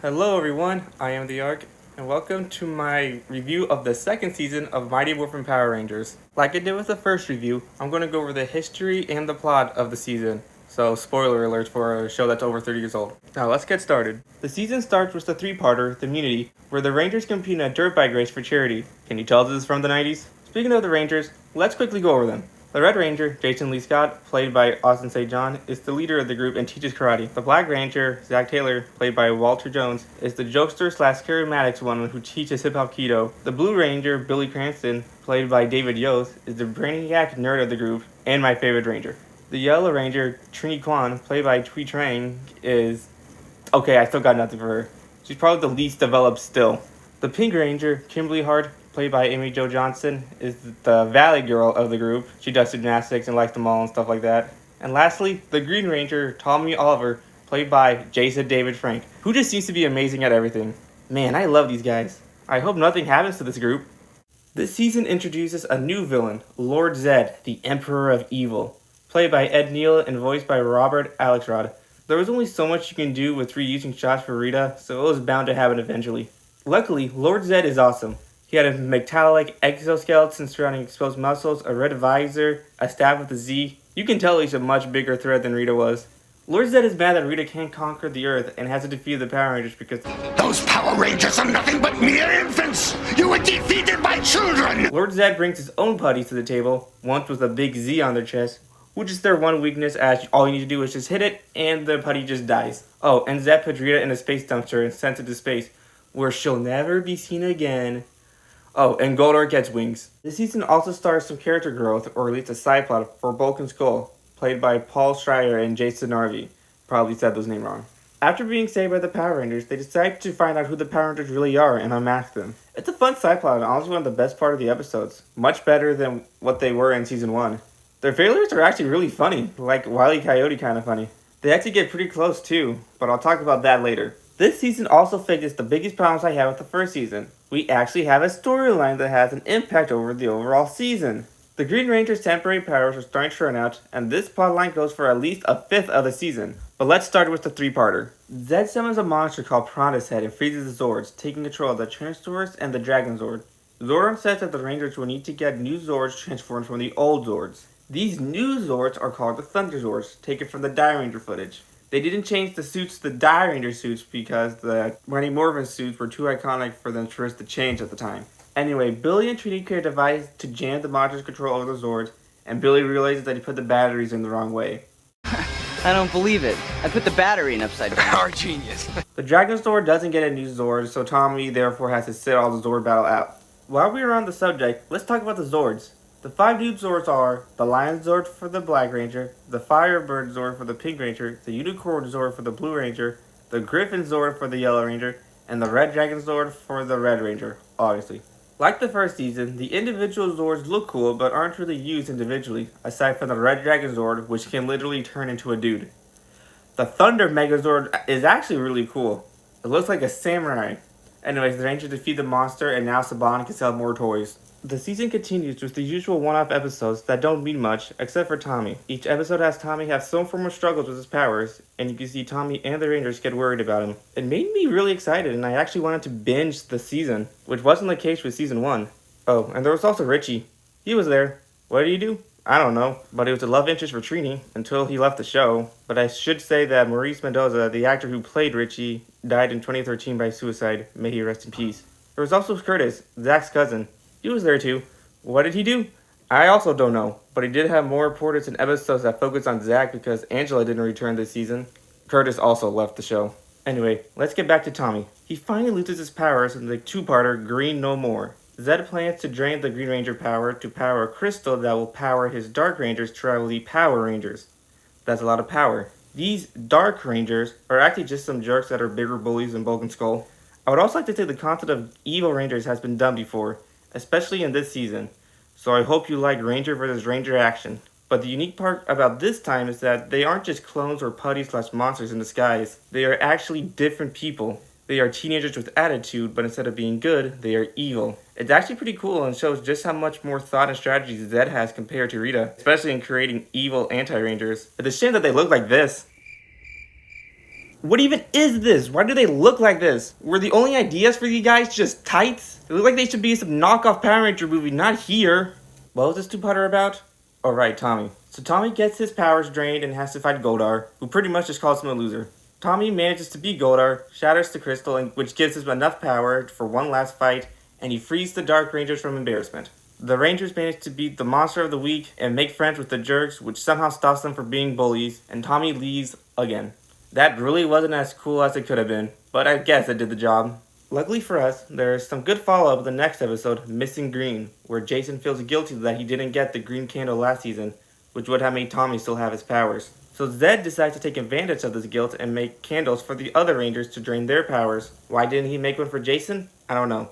Hello everyone, I am the Ark, and welcome to my review of the second season of Mighty Morphin Power Rangers. Like I did with the first review, I'm going to go over the history and the plot of the season. So spoiler alert for a show that's over 30 years old. Now let's get started. The season starts with the three-parter, The Immunity, where the Rangers compete in a dirt bike race for charity. Can you tell this is from the 90s? Speaking of the Rangers, let's quickly go over them. The Red Ranger, Jason Lee Scott, played by Austin St. John, is the leader of the group and teaches karate. The Black Ranger, Zach Taylor, played by Walter Jones, is the jokester / charismatic one who teaches hip-hop Keto. The Blue Ranger, Billy Cranston, played by David Yost, is the brainiac nerd of the group and my favorite ranger. The Yellow Ranger, Trini Kwan, played by Thuy Trang, is... okay, I still got nothing for her. She's probably the least developed still. The Pink Ranger, Kimberly Hart, played by Amy Jo Johnson, is the valley girl of the group. She does gymnastics and likes the mall and stuff like that. And lastly, the Green Ranger, Tommy Oliver, played by Jason David Frank, who just seems to be amazing at everything. Man, I love these guys. I hope nothing happens to this group. This season introduces a new villain, Lord Zed, the Emperor of Evil, played by Ed Neal and voiced by Robert Alexrod. There was only so much you can do with reusing shots for Rita, so it was bound to happen eventually. Luckily, Lord Zed is awesome. He had a metallic exoskeleton surrounding exposed muscles, a red visor, a staff with a Z. You can tell he's a much bigger threat than Rita was. Lord Zed is mad that Rita can't conquer the Earth and has to defeat the Power Rangers because those Power Rangers are nothing but mere infants! You were defeated by children! Lord Zed brings his own putties to the table, once with a big Z on their chest, which is their one weakness, as all you need to do is just hit it and the putty just dies. Oh, and Zed puts Rita in a space dumpster and sends it to space, where she'll never be seen again. Oh, and Goldar gets wings. This season also stars some character growth, or at least a side plot, for Bulk and Skull, played by Paul Schreier and Jason Narvi. Probably said those names wrong. After being saved by the Power Rangers, they decide to find out who the Power Rangers really are and unmask them. It's a fun side plot and honestly one of the best part of the episodes. Much better than what they were in season 1. Their failures are actually really funny, like Wile E. Coyote kind of funny. They actually get pretty close too, but I'll talk about that later. This season also fixes the biggest problems I had with the first season. We actually have a storyline that has an impact over the overall season. The Green Ranger's temporary powers are starting to run out, and this plotline goes for at least a fifth of the season. But let's start with the three-parter. Zed summons a monster called Piranha's Head and freezes the Zords, taking control of the Transaurus and the Dragon Zord. Zordon says that the Rangers will need to get new Zords transformed from the old Zords. These new Zords are called the Thunder Zords, taken from the Die Ranger footage. They didn't change the suits to the Die Ranger suits because the Mighty Morphin suits were too iconic for them to risk the change at the time. Anyway, Billy and Trini create a device to jam the monster's control over the Zords, and Billy realizes that he put the batteries in the wrong way. I don't believe it. I put the battery in upside down. Our genius. The Dragon Zord doesn't get a new Zord, so Tommy therefore has to sit all the Zord battle out. While we are on the subject, let's talk about the Zords. The 5 new Zords are the Lion Zord for the Black Ranger, the Firebird Zord for the Pink Ranger, the Unicorn Zord for the Blue Ranger, the Griffin Zord for the Yellow Ranger, and the Red Dragon Zord for the Red Ranger, obviously. Like the first season, the individual Zords look cool but aren't really used individually, aside from the Red Dragon Zord, which can literally turn into a dude. The Thunder Megazord is actually really cool. It looks like a samurai. Anyways, the Rangers defeat the monster and now Saban can sell more toys. The season continues with the usual one-off episodes that don't mean much, except for Tommy. Each episode has Tommy have some form of struggles with his powers, and you can see Tommy and the Rangers get worried about him. It made me really excited, and I actually wanted to binge the season, which wasn't the case with season 1. Oh, and there was also Richie. He was there. What did he do? I don't know, but he was a love interest for Trini until he left the show. But I should say that Maurice Mendoza, the actor who played Richie, died in 2013 by suicide. May he rest in peace. There was also Curtis, Zach's cousin. He was there too. What did he do? I also don't know, but he did have more importance in episodes that focused on Zach because Angela didn't return this season. Curtis also left the show. Anyway, let's get back to Tommy. He finally loses his powers in the two-parter Green No More. Zed plans to drain the Green Ranger power to power a crystal that will power his Dark Rangers to rival the Power Rangers. That's a lot of power. These Dark Rangers are actually just some jerks that are bigger bullies than Bulk and Skull. I would also like to say the concept of evil Rangers has been done before, especially in this season, so I hope you like Ranger vs. Ranger action. But the unique part about this time is that they aren't just clones or putties / monsters in disguise. They are actually different people. They are teenagers with attitude, but instead of being good, they are evil. It's actually pretty cool and shows just how much more thought and strategy Zed has compared to Rita, especially in creating evil anti-Rangers. It's a shame that they look like this. What even is this? Why do they look like this? Were the only ideas for you guys just tights? They look like they should be some knockoff Power Ranger movie, not here. What was this two-parter about? Oh right, Tommy. So Tommy gets his powers drained and has to fight Goldar, who pretty much just calls him a loser. Tommy manages to beat Goldar, shatters the crystal, which gives him enough power for one last fight, and he frees the Dark Rangers from embarrassment. The Rangers manage to beat the Monster of the Week and make friends with the Jerks, which somehow stops them from being bullies, and Tommy leaves again. That really wasn't as cool as it could have been, but I guess it did the job. Luckily for us, there's some good follow-up in the next episode, Missing Green, where Jason feels guilty that he didn't get the green candle last season, which would have made Tommy still have his powers. So Zed decides to take advantage of this guilt and make candles for the other Rangers to drain their powers. Why didn't he make one for Jason? I don't know.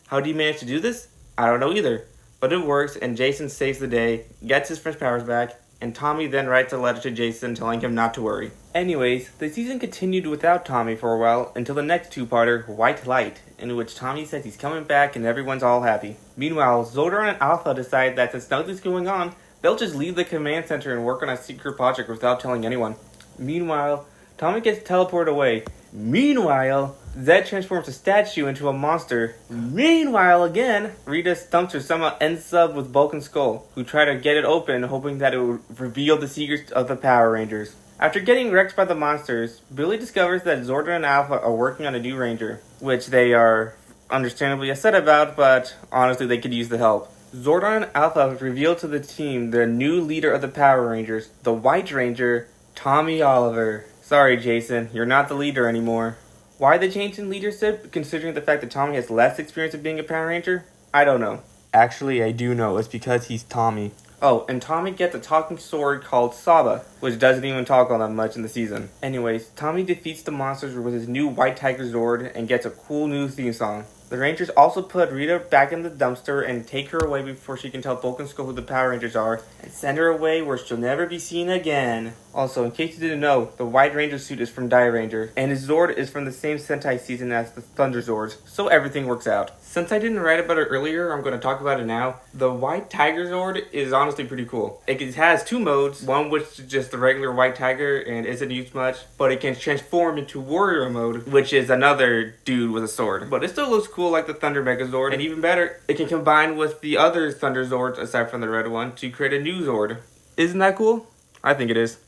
How did he manage to do this? I don't know either. But it works, and Jason saves the day, gets his French powers back, and Tommy then writes a letter to Jason telling him not to worry. Anyways, the season continued without Tommy for a while until the next two-parter, White Light, in which Tommy says he's coming back and everyone's all happy. Meanwhile, Zordon and Alpha decide that since nothing's going on, they'll just leave the command center and work on a secret project without telling anyone. Meanwhile, Tommy gets teleported away. Meanwhile, Zed transforms a statue into a monster. Meanwhile, again, Rita stumps her somehow ends up with Bulk Skull, who try to get it open, hoping that it would reveal the secrets of the Power Rangers. After getting wrecked by the monsters, Billy discovers that Zordon and Alpha are working on a new Ranger, which they are understandably upset about, but honestly they could use the help. Zordon and Alpha reveal to the team their new leader of the Power Rangers, the White Ranger, Tommy Oliver. Sorry, Jason, you're not the leader anymore. Why the change in leadership, considering the fact that Tommy has less experience of being a Power Ranger? I don't know. Actually, I do know. It's because he's Tommy. Oh, and Tommy gets a talking sword called Saba, which doesn't even talk all that much in the season. Anyways, Tommy defeats the monsters with his new White Tiger Zord and gets a cool new theme song. The Rangers also put Rita back in the dumpster and take her away before she can tell Bulk and Skull who the Power Rangers are, and send her away where she'll never be seen again. Also, in case you didn't know, the White Ranger suit is from Die Ranger, and his Zord is from the same Sentai season as the Thunder Zords, so everything works out. Since I didn't write about it earlier, I'm going to talk about it now. The White Tiger Zord is honestly pretty cool. It has two modes, one which is just the regular White Tiger and isn't used much, but it can transform into Warrior mode, which is another dude with a sword. But it still looks cool like the Thunder Megazord, and even better, it can combine with the other Thunder Zords aside from the red one to create a new Zord. Isn't that cool? I think it is.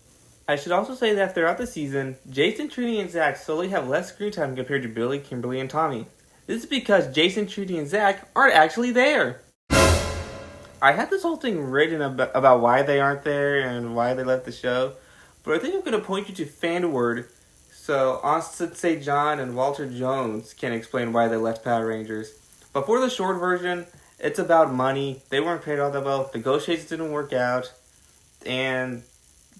I should also say that throughout the season, Jason, Trini, and Zach slowly have less screen time compared to Billy, Kimberly, and Tommy. This is because Jason, Trini, and Zach aren't actually there. I had this whole thing written about why they aren't there and why they left the show, but I think I'm going to point you to FanWord so Sensei John and Walter Jones can explain why they left Power Rangers. But for the short version, it's about money. They weren't paid all that well, negotiations didn't work out, and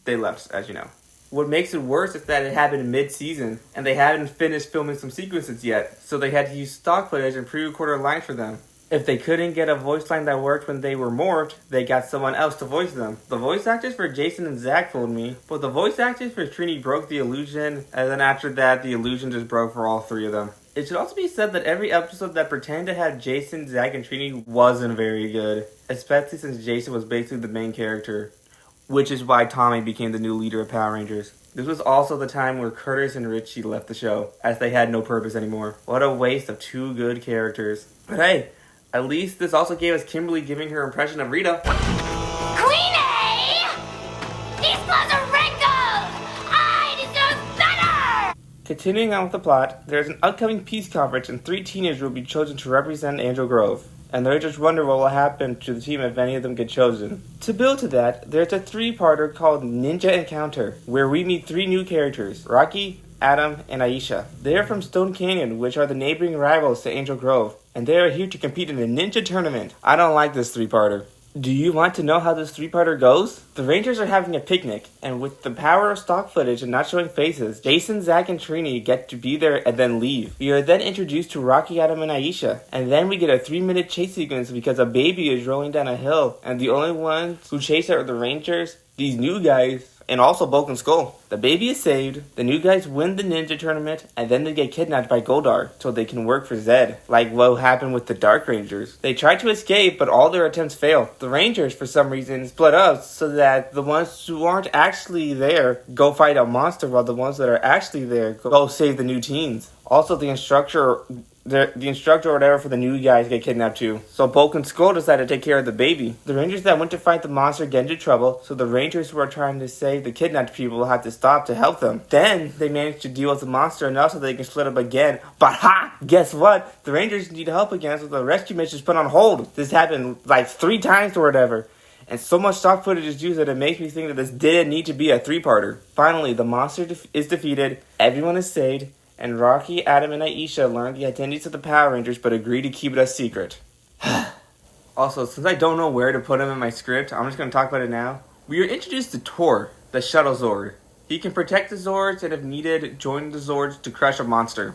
they left, as you know. What makes it worse is that it happened mid-season, and they hadn't finished filming some sequences yet, so they had to use stock footage and pre-recorded lines for them. If they couldn't get a voice line that worked when they were morphed, they got someone else to voice them. The voice actors for Jason and Zach fooled me, but the voice actors for Trini broke the illusion, and then after that, the illusion just broke for all three of them. It should also be said that every episode that pretended to have Jason, Zach, and Trini wasn't very good, especially since Jason was basically the main character, which is why Tommy became the new leader of Power Rangers. This was also the time where Curtis and Richie left the show, as they had no purpose anymore. What a waste of two good characters. But hey, at least this also gave us Kimberly giving her impression of Rita. Queenie! These clothes are wrinkled! I deserve better! Continuing on with the plot, there's an upcoming peace conference and 3 teenagers will be chosen to represent Angel Grove. And they just wonder what will happen to the team if any of them get chosen. To build to that, there's a 3-parter called Ninja Encounter, where we meet 3 new characters, Rocky, Adam, and Aisha. They are from Stone Canyon, which are the neighboring rivals to Angel Grove, and they are here to compete in a ninja tournament. I don't like this 3-parter. Do you want to know how this 3-parter goes? The Rangers are having a picnic, and with the power of stock footage and not showing faces, Jason, Zach, and Trini get to be there and then leave. We are then introduced to Rocky, Adam, and Aisha, and then we get a 3-minute chase sequence because a baby is rolling down a hill, and the only ones who chase are the Rangers, these new guys, and also Bulk and Skull. The baby is saved, the new guys win the ninja tournament, and then they get kidnapped by Goldar so they can work for Zed, like what happened with the Dark Rangers. They try to escape, but all their attempts fail. The Rangers, for some reason, split up so that the ones who aren't actually there go fight a monster, while the ones that are actually there go save the new teens. Also, the instructor or whatever for the new guys get kidnapped too. So Bulk and Skull decide to take care of the baby. The Rangers that went to fight the monster get into trouble, so the Rangers who are trying to save the kidnapped people have to stop to help them. Then they manage to deal with the monster enough so they can split up again. But guess what? The Rangers need help again, so the rescue mission is put on hold. This happened like 3 times or whatever. And so much stock footage is used that it makes me think that this didn't need to be a 3-parter. Finally, the monster is defeated, everyone is saved, and Rocky, Adam, and Aisha learn the identities of the Power Rangers but agree to keep it a secret. Also, since I don't know where to put him in my script, I'm just going to talk about it now. We are introduced to Tor, the Shuttle Zord. He can protect the Zords and if needed, join the Zords to crush a monster.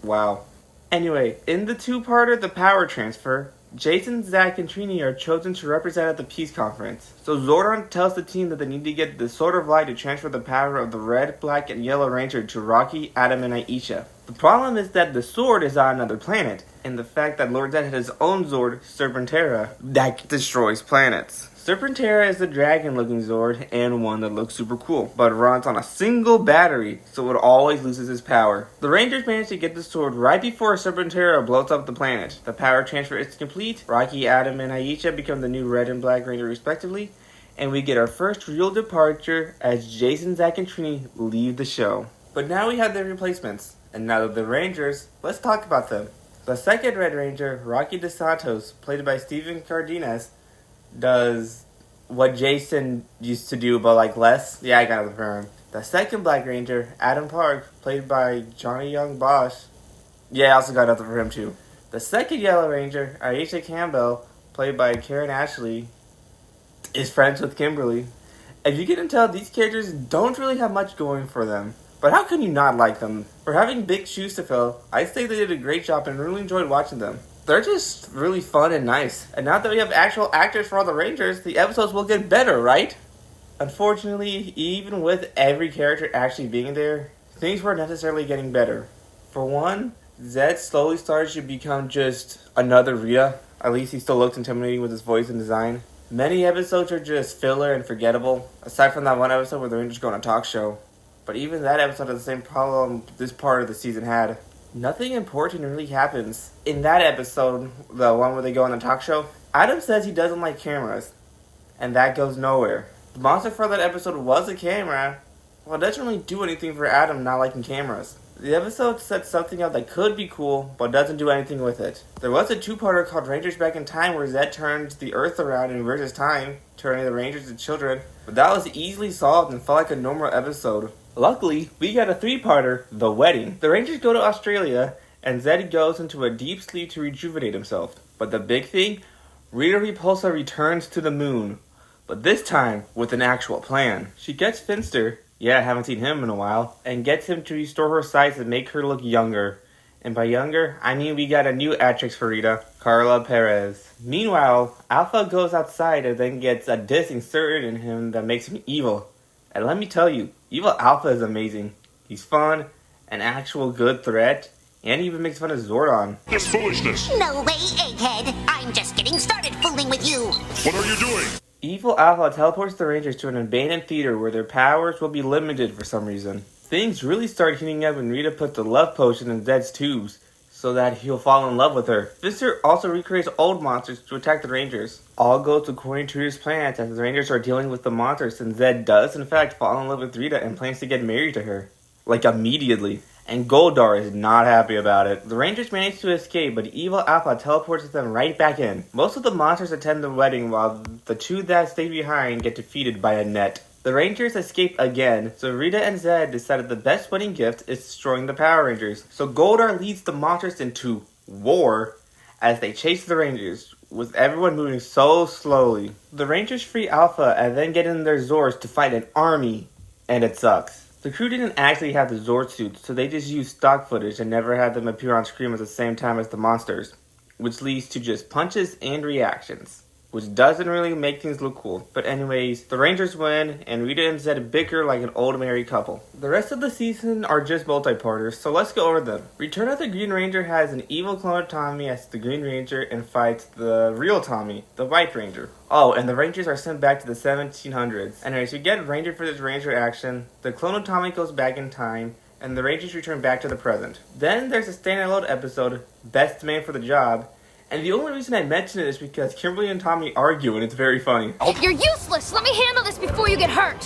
Wow. Anyway, in the 2-parter, The Power Transfer, Jason, Zack, and Trini are chosen to represent at the Peace Conference. So Zordon tells the team that they need to get the Sword of Light to transfer the power of the Red, Black, and Yellow Ranger to Rocky, Adam, and Aisha. The problem is that the sword is on another planet, and the fact that Lord Zed had his own Zord, Serpentera, that destroys planets. Serpentera is a dragon-looking Zord, and one that looks super cool, but runs on a single battery, so it always loses its power. The Rangers manage to get the sword right before Serpentera blows up the planet. The power transfer is complete, Rocky, Adam, and Aisha become the new Red and Black Ranger respectively, and we get our first real departure as Jason, Zack, and Trini leave the show. But now we have their replacements, and now that the Rangers, let's talk about them. The second Red Ranger, Rocky DeSantos, played by Steven Cardenas, does what Jason used to do, but like less. Yeah, I got it for him. The second Black Ranger, Adam Park, played by Johnny Young Bosch. Yeah, I also got nothing for him too. The second Yellow Ranger, Aisha Campbell, played by Karen Ashley, is friends with Kimberly. As you can tell, these characters don't really have much going for them. But how can you not like them? For having big shoes to fill, I'd say they did a great job and really enjoyed watching them. They're just really fun and nice. And now that we have actual actors for all the Rangers, the episodes will get better, right? Unfortunately, even with every character actually being there, things weren't necessarily getting better. For one, Zed slowly started to become just another Rita. At least he still looked intimidating with his voice and design. Many episodes are just filler and forgettable, aside from that one episode where the Rangers go on a talk show. But even that episode had the same problem this part of the season had. Nothing important really happens. In that episode, the one where they go on the talk show, Adam says he doesn't like cameras, and that goes nowhere. The monster for that episode was a camera. Well, it doesn't really do anything for Adam not liking cameras. The episode sets something up that could be cool, but doesn't do anything with it. There was a 2-parter called Rangers Back in Time where Zed turns the Earth around and reverses time, turning the Rangers into children, but that was easily solved and felt like a normal episode. Luckily, we got a 3-parter, The Wedding. The Rangers go to Australia, and Zed goes into a deep sleep to rejuvenate himself. But the big thing, Rita Repulsa returns to the moon, but this time with an actual plan. She gets Finster, yeah, I haven't seen him in a while, and gets him to restore her sight and make her look younger. And by younger, I mean we got a new actress for Rita, Carla Perez. Meanwhile, Alpha goes outside and then gets a disc inserted in him that makes him evil. And let me tell you, Evil Alpha is amazing. He's fun, an actual good threat, and he even makes fun of Zordon. This foolishness! No way, Egghead! I'm just getting started fooling with you! What are you doing? Evil Alpha teleports the Rangers to an abandoned theater where their powers will be limited for some reason. Things really start heating up when Rita puts the love potion in Zed's tubes, so that he'll fall in love with her. Fister also recreates old monsters to attack the Rangers. All goes according to his plans as the Rangers are dealing with the monsters, and Zed does in fact fall in love with Rita and plans to get married to her. Like immediately. And Goldar is not happy about it. The Rangers manage to escape, but Evil Alpha teleports them right back in. Most of the monsters attend the wedding while the 2 that stay behind get defeated by a net. The Rangers escape again, so Rita and Zed decided the best wedding gift is destroying the Power Rangers. So Goldar leads the monsters into war as they chase the Rangers, with everyone moving so slowly. The Rangers free Alpha and then get in their Zords to fight an army, and it sucks. The crew didn't actually have the Zord suits, so they just used stock footage and never had them appear on screen at the same time as the monsters, which leads to just punches and reactions. which doesn't really make things look cool. But anyways, the Rangers win, and Rita and Zed bicker like an old married couple. The rest of the season are just multi-parters, so let's go over them. Return of the Green Ranger has an evil clone of Tommy as the Green Ranger and fights the real Tommy, the White Ranger. Oh, and the Rangers are sent back to the 1700s. Anyways, we get Ranger for this Ranger action, the clone of Tommy goes back in time, and the Rangers return back to the present. Then there's a standalone episode, Best Man for the Job, and the only reason I mention it is because Kimberly and Tommy argue and it's very funny. You're useless. Let me handle this before you get hurt.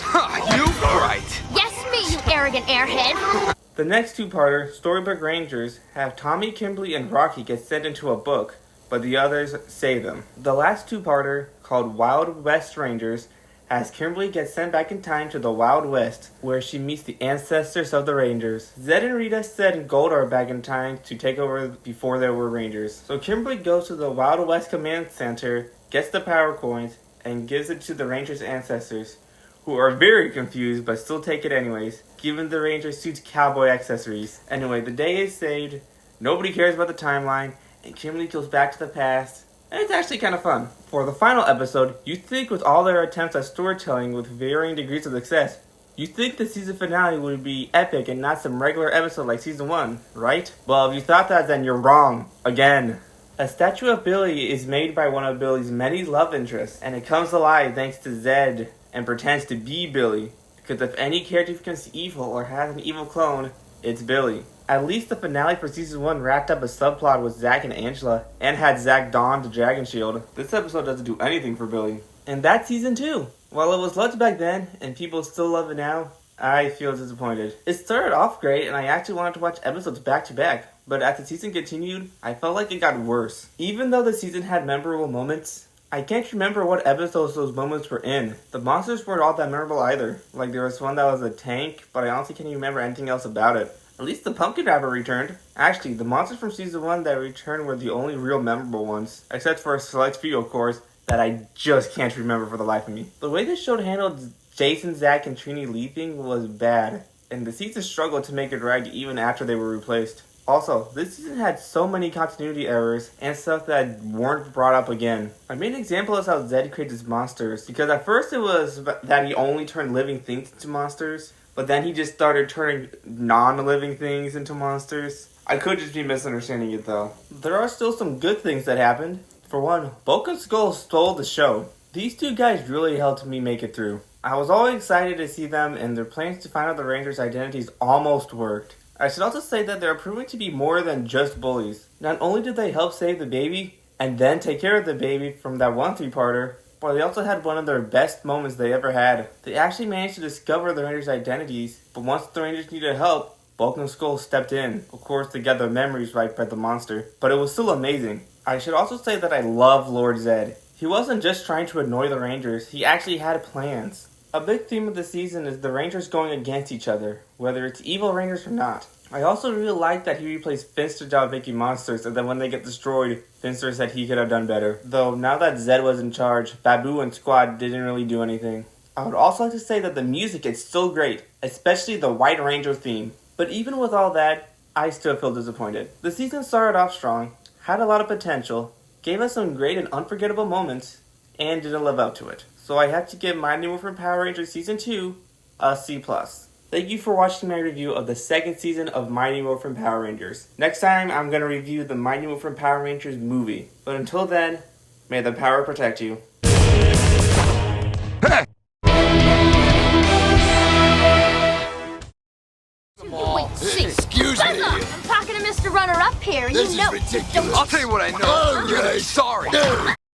You right. Yes, me, you arrogant airhead. The next two-parter, Storybook Rangers, have Tommy, Kimberly, and Rocky get sent into a book, but the others save them. The last two-parter, called Wild West Rangers, has Kimberly get sent back in time to the Wild West, where she meets the ancestors of the Rangers. Zed and Rita, Zed, and Gold are back in time to take over before there were Rangers. So Kimberly goes to the Wild West Command Center, gets the power coins, and gives it to the Rangers' ancestors, who are very confused but still take it anyways, giving the Ranger suits cowboy accessories. Anyway, the day is saved, nobody cares about the timeline, and Kimberly goes back to the past. And it's actually kind of fun. For the final episode, you'd think with all their attempts at storytelling with varying degrees of success, you'd think the season finale would be epic and not some regular episode like season 1, right? Well, if you thought that, then you're wrong. Again. A statue of Billy is made by one of Billy's many love interests, and it comes alive thanks to Zed and pretends to be Billy. Because if any character becomes evil or has an evil clone, it's Billy. At least the finale for season 1 wrapped up a subplot with Zach and Angela, and had Zach don the dragon shield. This episode doesn't do anything for Billy. And that's season 2. While it was loved back then, and people still love it now, I feel disappointed. It started off great, and I actually wanted to watch episodes back to back, but as the season continued, I felt like it got worse. Even though the season had memorable moments, I can't remember what episodes those moments were in. The monsters weren't all that memorable either. Like there was one that was a tank, but I honestly can't remember anything else about it. At least the pumpkin driver returned. Actually, the monsters from season 1 that returned were the only real memorable ones, except for a select few, of course, that I just can't remember for the life of me. The way this show handled Jason, Zach, and Trini leaving was bad, and the season struggled to make it right even after they were replaced. Also, this season had so many continuity errors and stuff that weren't brought up again. A main example is how Zed created his monsters, because at first it was that he only turned living things into monsters, but then he just started turning non-living things into monsters. I could just be misunderstanding it though. There are still some good things that happened. For one, Bulk and Skull stole the show. These two guys really helped me make it through. I was always excited to see them, and their plans to find out the Rangers' identities almost worked. I should also say that they're proving to be more than just bullies. Not only did they help save the baby, and then take care of the baby from that one three-parter, but they also had one of their best moments they ever had. They actually managed to discover the Rangers' identities, but once the Rangers needed help, Bulk and Skull stepped in, of course to get their memories right by the monster, but it was still amazing. I should also say that I love Lord Zed. He wasn't just trying to annoy the Rangers, he actually had plans. A big theme of the season is the Rangers going against each other, whether it's evil Rangers or not. I also really like that he replaced Finster's job making monsters, and then when they get destroyed, Finster said he could have done better. Though, now that Zed was in charge, Babu and Squad didn't really do anything. I would also like to say that the music is still great, especially the White Ranger theme. But even with all that, I still feel disappointed. The season started off strong, had a lot of potential, gave us some great and unforgettable moments, and didn't live up to it. So I have to give Mighty Morphin Power Rangers Season 2 a C+. Thank you for watching my review of the second season of Mighty Morphin Power Rangers. Next time, I'm going to review the Mighty Morphin Power Rangers movie. But until then, may the power protect you. Hey! Wait, see. Excuse me. I'm talking to Mr. Runner-Up here, and This you know. is ridiculous. I'll tell you what I know. All You're gonna be right. sorry.